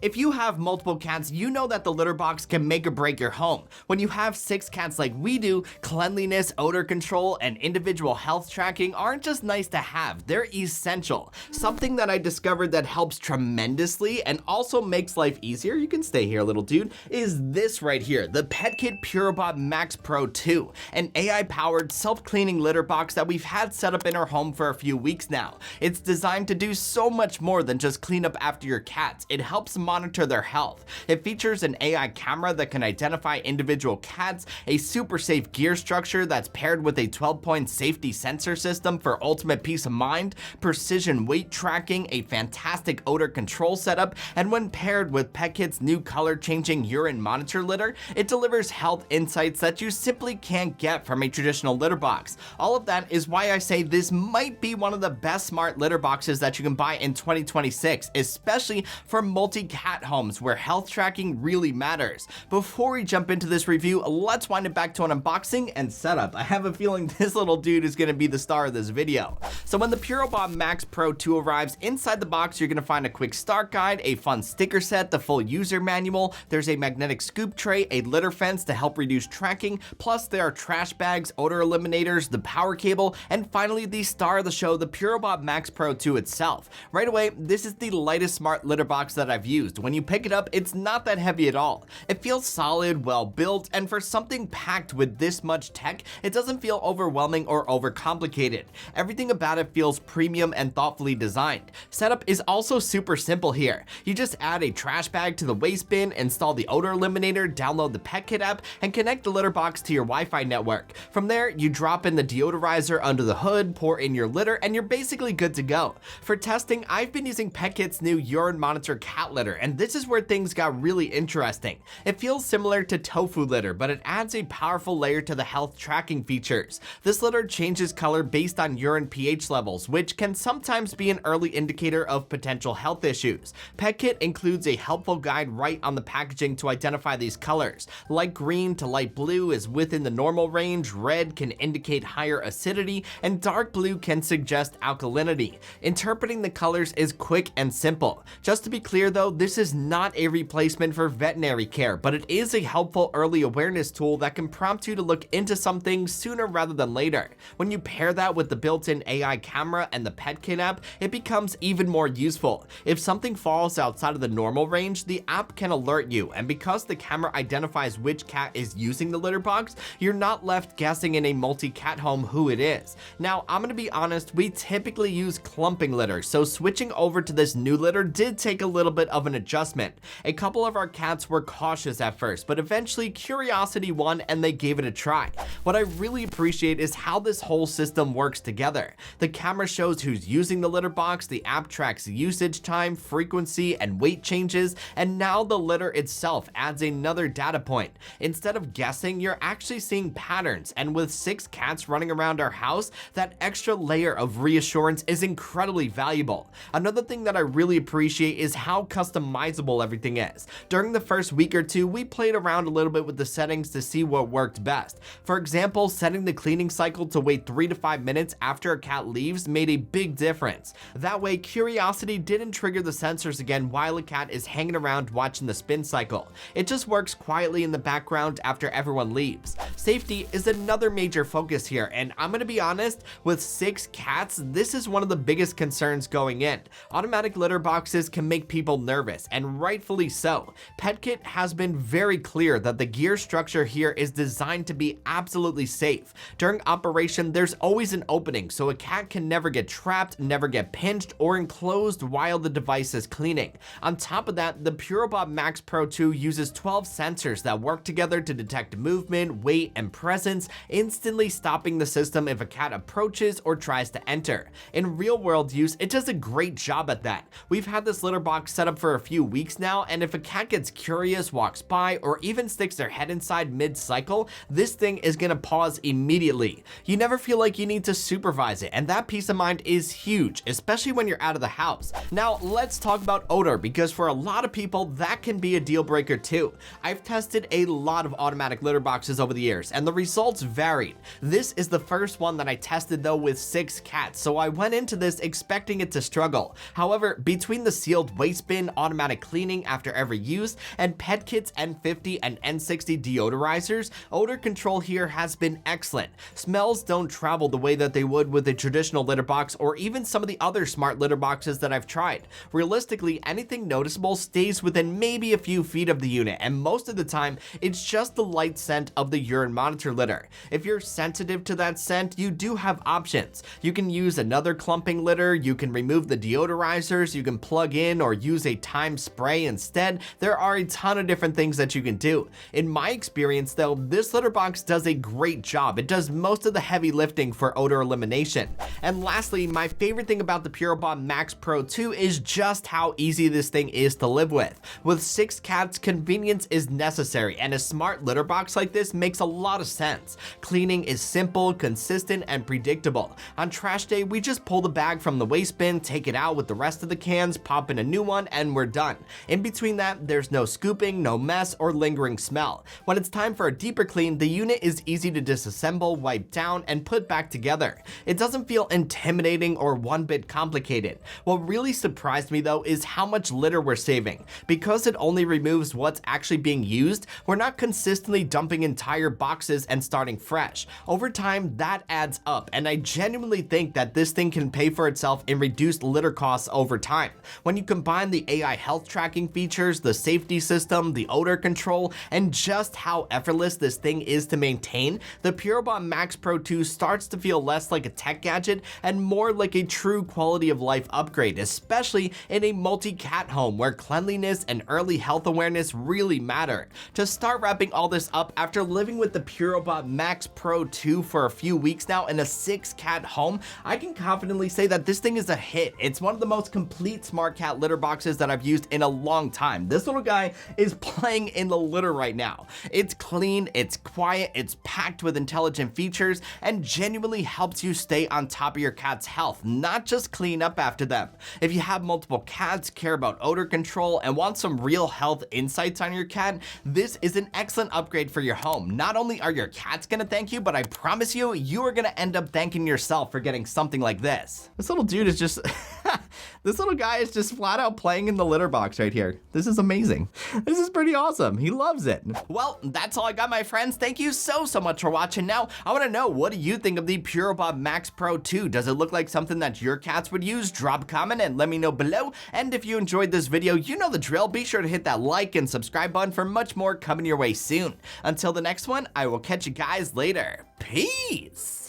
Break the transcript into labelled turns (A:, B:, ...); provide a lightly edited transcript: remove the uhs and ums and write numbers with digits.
A: If you have multiple cats, you know that the litter box can make or break your home. When you have 6 cats like we do, cleanliness, odor control, and individual health tracking aren't just nice to have, they're essential. Something that I discovered that helps tremendously and also makes life easier, you can stay here little dude, is this right here, the PETKIT Purobot Max Pro 2, an AI-powered self-cleaning litter box that we've had set up in our home for a few weeks now. It's designed to do so much more than just clean up after your cats. It helps monitor their health. It features an AI camera that can identify individual cats, a super safe gear structure that's paired with a 12-point safety sensor system for ultimate peace of mind, precision weight tracking, a fantastic odor control setup, and when paired with PETKIT's new color-changing urine monitor litter, it delivers health insights that you simply can't get from a traditional litter box. All of that is why I say this might be one of the best smart litter boxes that you can buy in 2026, especially for multi-cat homes where health tracking really matters. Before we jump into this review, let's wind it back to an unboxing and setup. I have a feeling this little dude is going to be the star of this video. So when the Purobot Max Pro 2 arrives, inside the box you're going to find a quick start guide, a fun sticker set, the full user manual, there's a magnetic scoop tray, a litter fence to help reduce tracking, plus there are trash bags, odor eliminators, the power cable, and finally the star of the show, the Purobot Max Pro 2 itself. Right away, this is the lightest smart litter box that I've used. When you pick it up, it's not that heavy at all. It feels solid, well built, and for something packed with this much tech, it doesn't feel overwhelming or overcomplicated. Everything about it feels premium and thoughtfully designed. Setup is also super simple here. You just add a trash bag to the waste bin, install the odor eliminator, download the PETKIT app, and connect the litter box to your Wi-Fi network. From there, you drop in the deodorizer under the hood, pour in your litter, and you're basically good to go. For testing, I've been using PETKIT's new urine monitor cat litter, and this is where things got really interesting. It feels similar to tofu litter, but it adds a powerful layer to the health tracking features. This litter changes color based on urine pH levels, which can sometimes be an early indicator of potential health issues. PETKIT includes a helpful guide right on the packaging to identify these colors. Light green to light blue is within the normal range, red can indicate higher acidity, and dark blue can suggest alkalinity. Interpreting the colors is quick and simple. Just to be clear though, this is not a replacement for veterinary care, but it is a helpful early awareness tool that can prompt you to look into some things sooner rather than later. When you pair that with the built-in AI camera and the PETKIT app, it becomes even more useful. If something falls outside of the normal range, the app can alert you, and because the camera identifies which cat is using the litter box, you're not left guessing in a multi-cat home who it is. Now, I'm gonna be honest, we typically use clumping litter, so switching over to this new litter did take a little bit of an adjustment. A couple of our cats were cautious at first, but eventually curiosity won and they gave it a try. What I really appreciate is how this whole system works together. The camera shows who's using the litter box, the app tracks usage time, frequency, and weight changes, and now the litter itself adds another data point. Instead of guessing, you're actually seeing patterns, and with 6 cats running around our house, that extra layer of reassurance is incredibly valuable. Another thing that I really appreciate is how customizable everything is. During the first week or two, we played around a little bit with the settings to see what worked best. For example, setting the cleaning cycle to wait 3 to 5 minutes after a cat leaves made a big difference. That way, curiosity didn't trigger the sensors again while a cat is hanging around watching the spin cycle. It just works quietly in the background after everyone leaves. Safety is another major focus here, and I'm gonna be honest, with 6 cats, this is one of the biggest concerns going in. Automatic litter boxes can make people nervous, and rightfully so. PETKIT has been very clear that the gear structure here is designed to be absolutely safe. During operation, there's always an opening, so a cat can never get trapped, never get pinched, or enclosed while the device is cleaning. On top of that, the Purobot Max Pro 2 uses 12 sensors that work together to detect movement, weight, and presence, instantly stopping the system if a cat approaches or tries to enter. In real-world use, it does a great job at that. We've had this litter box set up for a few weeks now, and if a cat gets curious, walks by, or even sticks their head inside mid-cycle, this thing is gonna pause immediately. You never feel like you need to supervise it, and that peace of mind is huge, especially when you're out of the house. Now, let's talk about odor, because for a lot of people, that can be a deal breaker too. I've tested a lot of automatic litter boxes over the years, and the results varied. This is the first one that I tested though with 6 cats, so I went into this expecting it to struggle. However, between the sealed waste bin, automatic cleaning after every use, and PETKIT's N50 and N60 deodorizers, odor control here has been excellent. Smells don't travel the way that they would with a traditional litter box or even some of the other smart litter boxes that I've tried. Realistically, anything noticeable stays within maybe a few feet of the unit, and most of the time, it's just the light scent of the urine monitor litter. If you're sensitive to that scent, you do have options. You can use another clumping litter, you can remove the deodorizers, you can plug in or use a time spray instead. There are a ton of different things that you can do. In my experience though, this litter box does a great job. It does most of the heavy lifting for odor elimination. And lastly, my favorite thing about the Purobot Max Pro 2 is just how easy this thing is to live with. With 6 cats, convenience is necessary, and a smart litter box like this makes a lot of sense. Cleaning is simple, consistent, and predictable. On trash day, we just pull the bag from the waste bin, take it out with the rest of the cans, pop in a new one, and we're done. In between that, there's no scooping, no mess, or lingering smell. When it's time for a deeper clean, the unit is easy to disassemble, wipe down, and put back together. It doesn't feel intimidating or one bit complicated. What really surprised me though is how much litter we're saving. Because it only removes what's actually being used, we're not consistently dumping entire boxes and starting fresh. Over time, that adds up, and I genuinely think that this thing can pay for itself in reduced litter costs over time. When you combine the AI health tracking features, the safety system, the odor control, and just how effortless this thing is to maintain, the Purobot Max Pro 2 starts to feel less like a tech gadget and more like a true quality of life upgrade, especially in a multi-cat home where cleanliness and early health awareness really matter. To start wrapping all this up, after living with the Purobot Max Pro 2 for a few weeks now in a 6-cat home, I can confidently say that this thing is a hit. It's one of the most complete smart cat litter boxes that I've used in a long time. This little guy is playing in the litter right now. It's clean, it's quiet, it's packed with intelligent features, and genuinely helps you stay on top of your cat's health, not just clean up after them. If you have multiple cats, care about odor control, and want some real health insights on your cat, this is an excellent upgrade for your home. Not only are your cats gonna thank you, but I promise you, you are gonna end up thanking yourself for getting something like this. This little dude is just, this little guy is just flat out playing in the litter box right here. This is amazing. This is pretty awesome. He loves it. Well, that's all I got, my friends. Thank you so much for watching. Now, I wanna know, what do you think of the Purobot Max Pro 2? Does it look like something that your cats would use? Drop a comment and let me know below. And if you enjoyed this video, you know the drill. Be sure to hit that like and subscribe button for much more coming your way soon. Until the next one, I will catch you guys later. Peace!